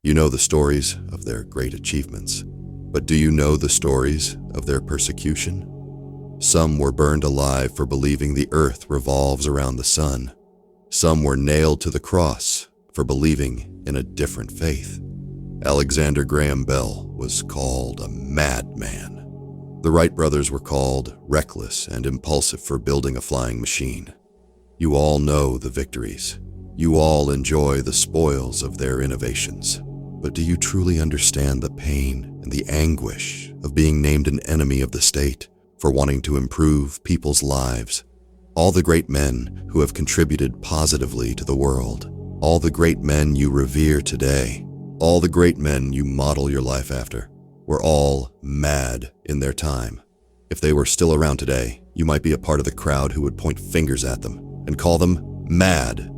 You know the stories of their great achievements, but do you know the stories of their persecution? Some were burned alive for believing the earth revolves around the sun. Some were nailed to the cross for believing in a different faith. Alexander Graham Bell was called a madman. The Wright brothers were called reckless and impulsive for building a flying machine. You all know the victories. You all enjoy the spoils of their innovations. But do you truly understand the pain and the anguish of being named an enemy of the state for wanting to improve people's lives? All the great men who have contributed positively to the world, all the great men you revere today, all the great men you model your life after, were all mad in their time. If they were still around today, you might be a part of the crowd who would point fingers at them and call them mad.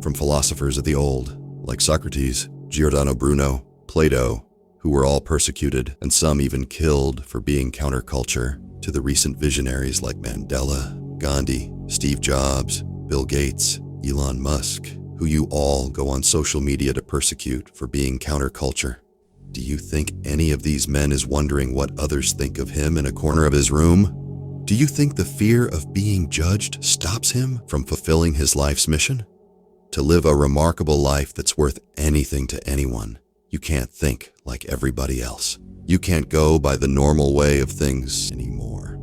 From philosophers of the old, like Socrates, Giordano Bruno, Plato, who were all persecuted and some even killed for being counterculture, to the recent visionaries like Mandela, Gandhi, Steve Jobs, Bill Gates, Elon Musk, who you all go on social media to persecute for being counterculture. Do you think any of these men is wondering what others think of him in a corner of his room? Do you think the fear of being judged stops him from fulfilling his life's mission? To live a remarkable life that's worth anything to anyone, you can't think like everybody else. You can't go by the normal way of things anymore.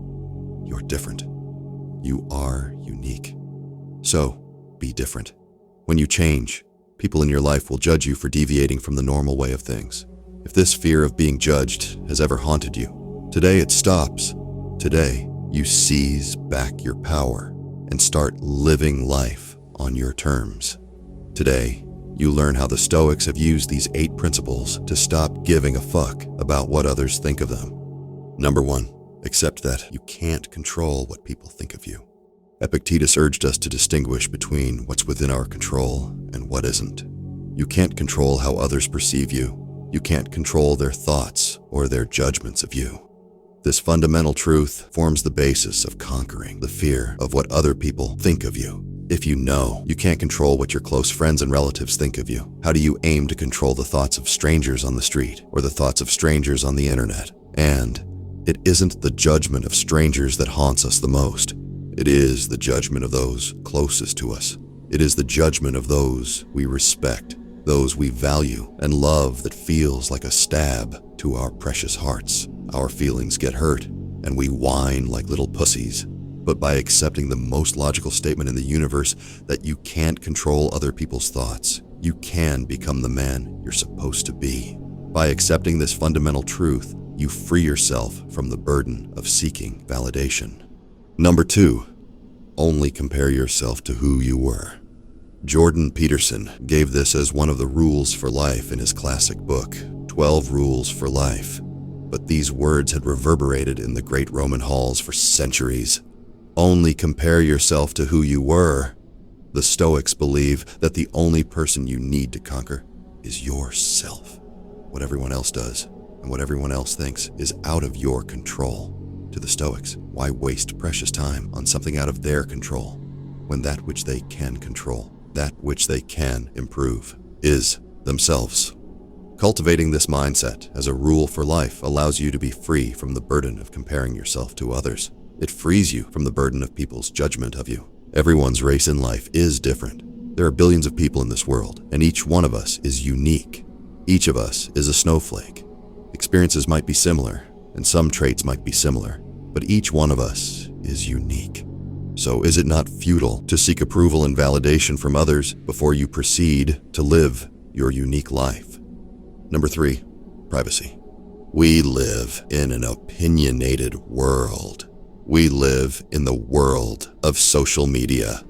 You're different. You are unique. So, be different. When you change, people in your life will judge you for deviating from the normal way of things. If this fear of being judged has ever haunted you, today it stops. Today, you seize back your power and start living life on your terms. Today, you learn how the Stoics have used these 8 principles to stop giving a fuck about what others think of them. Number 1, accept that you can't control what people think of you. Epictetus urged us to distinguish between what's within our control and what isn't. You can't control how others perceive you. You can't control their thoughts or their judgments of you. This fundamental truth forms the basis of conquering the fear of what other people think of you. If you know you can't control what your close friends and relatives think of you, how do you aim to control the thoughts of strangers on the street or the thoughts of strangers on the internet? And it isn't the judgment of strangers that haunts us the most. It is the judgment of those closest to us. It is the judgment of those we respect, those we value and love that feels like a stab to our precious hearts. Our feelings get hurt and we whine like little pussies. But by accepting the most logical statement in the universe that you can't control other people's thoughts, you can become the man you're supposed to be. By accepting this fundamental truth, you free yourself from the burden of seeking validation. Number 2, only compare yourself to who you were. Jordan Peterson gave this as one of the rules for life in his classic book, 12 Rules for Life. But these words had reverberated in the great Roman halls for centuries. Only compare yourself to who you were. The Stoics believe that the only person you need to conquer is yourself. What everyone else does and what everyone else thinks is out of your control. To the Stoics, why waste precious time on something out of their control when that which they can control, that which they can improve, is themselves? Cultivating this mindset as a rule for life allows you to be free from the burden of comparing yourself to others. It frees you from the burden of people's judgment of you. Everyone's race in life is different. There are billions of people in this world, and each one of us is unique. Each of us is a snowflake. Experiences might be similar, and some traits might be similar, but each one of us is unique. So is it not futile to seek approval and validation from others before you proceed to live your unique life? Number 3, privacy. We live in an opinionated world. We live in the world of social media.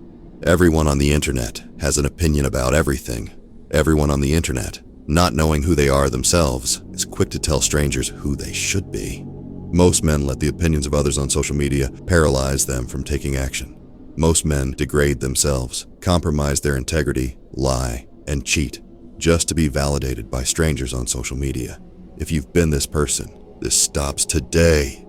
Everyone on the internet has an opinion about everything. Everyone on the internet, not knowing who they are themselves, is quick to tell strangers who they should be. Most men let the opinions of others on social media paralyze them from taking action. Most men degrade themselves, compromise their integrity, lie, and cheat just to be validated by strangers on social media. If you've been this person, this stops today.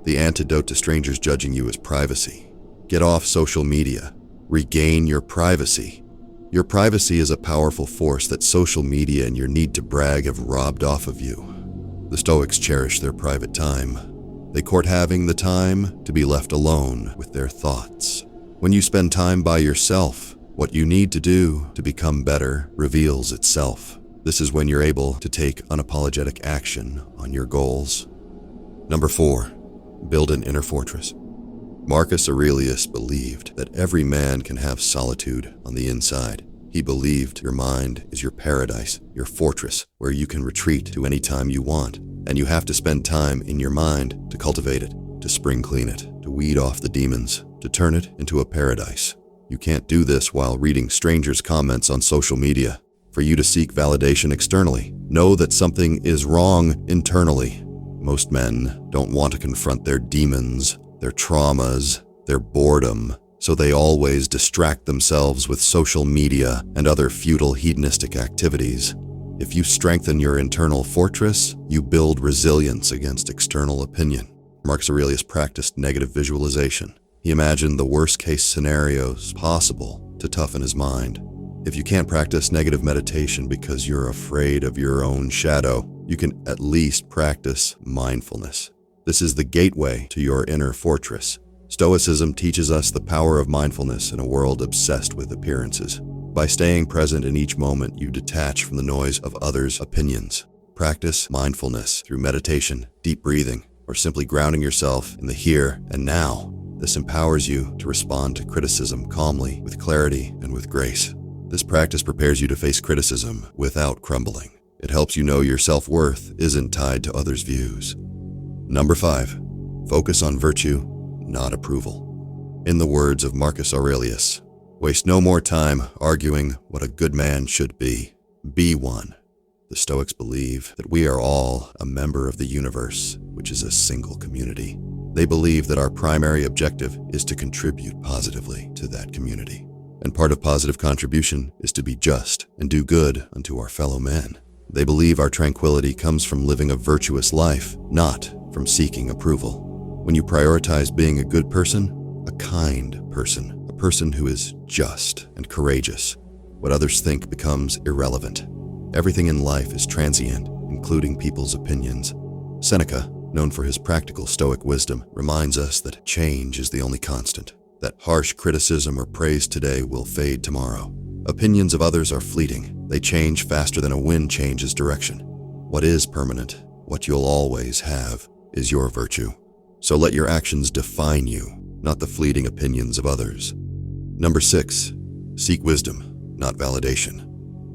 The antidote to strangers judging you is privacy. Get off social media. Regain your privacy. Your privacy is a powerful force that social media and your need to brag have robbed off of you. The Stoics cherish their private time. They court having the time to be left alone with their thoughts. When you spend time by yourself, what you need to do to become better reveals itself. This is when you're able to take unapologetic action on your goals. Number 4, build an inner fortress. Marcus Aurelius believed that every man can have solitude on the inside. He believed your mind is your paradise, your fortress, where you can retreat to any time you want. And you have to spend time in your mind to cultivate it, to spring clean it, to weed off the demons, to turn it into a paradise. You can't do this while reading strangers' comments on social media. For you to seek validation externally, know that something is wrong internally. Most men don't want to confront their demons, their traumas, their boredom, so they always distract themselves with social media and other futile hedonistic activities. If you strengthen your internal fortress, you build resilience against external opinion. Marcus Aurelius practiced negative visualization. He imagined the worst-case scenarios possible to toughen his mind. If you can't practice negative meditation because you're afraid of your own shadow, you can at least practice mindfulness. This is the gateway to your inner fortress. Stoicism teaches us the power of mindfulness in a world obsessed with appearances. By staying present in each moment, you detach from the noise of others' opinions. Practice mindfulness through meditation, deep breathing, or simply grounding yourself in the here and now. This empowers you to respond to criticism calmly, with clarity, and with grace. This practice prepares you to face criticism without crumbling. It helps you know your self-worth isn't tied to others' views. Number 5, focus on virtue, not approval. In the words of Marcus Aurelius, waste no more time arguing what a good man should be. Be one. The Stoics believe that we are all a member of the universe, which is a single community. They believe that our primary objective is to contribute positively to that community. And part of positive contribution is to be just and do good unto our fellow men. They believe our tranquility comes from living a virtuous life, not from seeking approval. When you prioritize being a good person, a kind person, a person who is just and courageous, what others think becomes irrelevant. Everything in life is transient, including people's opinions. Seneca, known for his practical Stoic wisdom, reminds us that change is the only constant, that harsh criticism or praise today will fade tomorrow. Opinions of others are fleeting. They change faster than a wind changes direction. What is permanent, what you'll always have, is your virtue. So let your actions define you, not the fleeting opinions of others. Number 6, seek wisdom, not validation.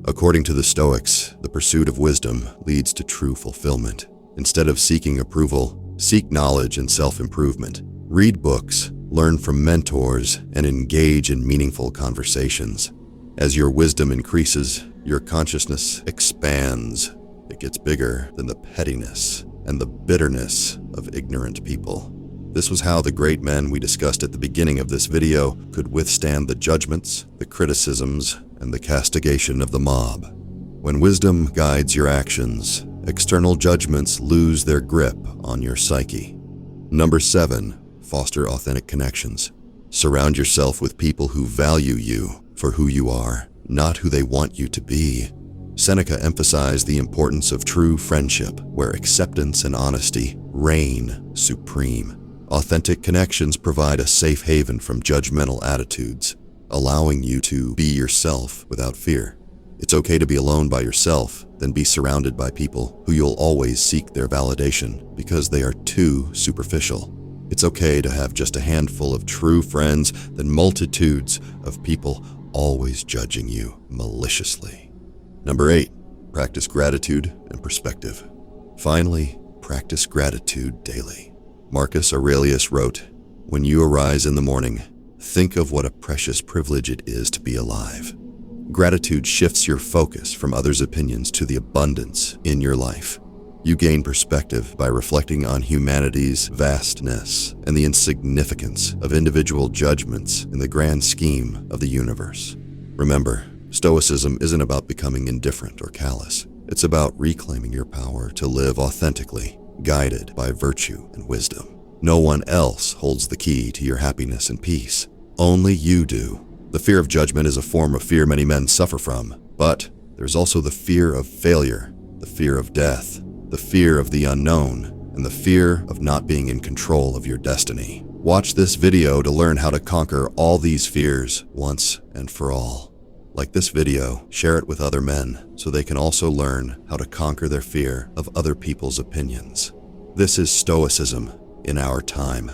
According to the Stoics, the pursuit of wisdom leads to true fulfillment. Instead of seeking approval, seek knowledge and self-improvement. Read books, learn from mentors, and engage in meaningful conversations. As your wisdom increases, your consciousness expands. It gets bigger than the pettiness and the bitterness of ignorant people. This was how the great men we discussed at the beginning of this video could withstand the judgments, the criticisms, and the castigation of the mob. When wisdom guides your actions, external judgments lose their grip on your psyche. Number 7, foster authentic connections. Surround yourself with people who value you for who you are, not who they want you to be. Seneca emphasized the importance of true friendship, where acceptance and honesty reign supreme. Authentic connections provide a safe haven from judgmental attitudes, allowing you to be yourself without fear. It's okay to be alone by yourself, then be surrounded by people who you'll always seek their validation because they are too superficial. It's okay to have just a handful of true friends than multitudes of people always judging you maliciously. Number 8, practice gratitude and perspective. Finally, practice gratitude daily. Marcus Aurelius wrote, "When you arise in the morning, think of what a precious privilege it is to be alive." Gratitude shifts your focus from others' opinions to the abundance in your life. You gain perspective by reflecting on humanity's vastness and the insignificance of individual judgments in the grand scheme of the universe. Remember, Stoicism isn't about becoming indifferent or callous. It's about reclaiming your power to live authentically, guided by virtue and wisdom. No one else holds the key to your happiness and peace. Only you do. The fear of judgment is a form of fear many men suffer from, but there's also the fear of failure, the fear of death, the fear of the unknown, and the fear of not being in control of your destiny. Watch this video to learn how to conquer all these fears once and for all. Like this video, share it with other men so they can also learn how to conquer their fear of other people's opinions. This is Stoicism in our time.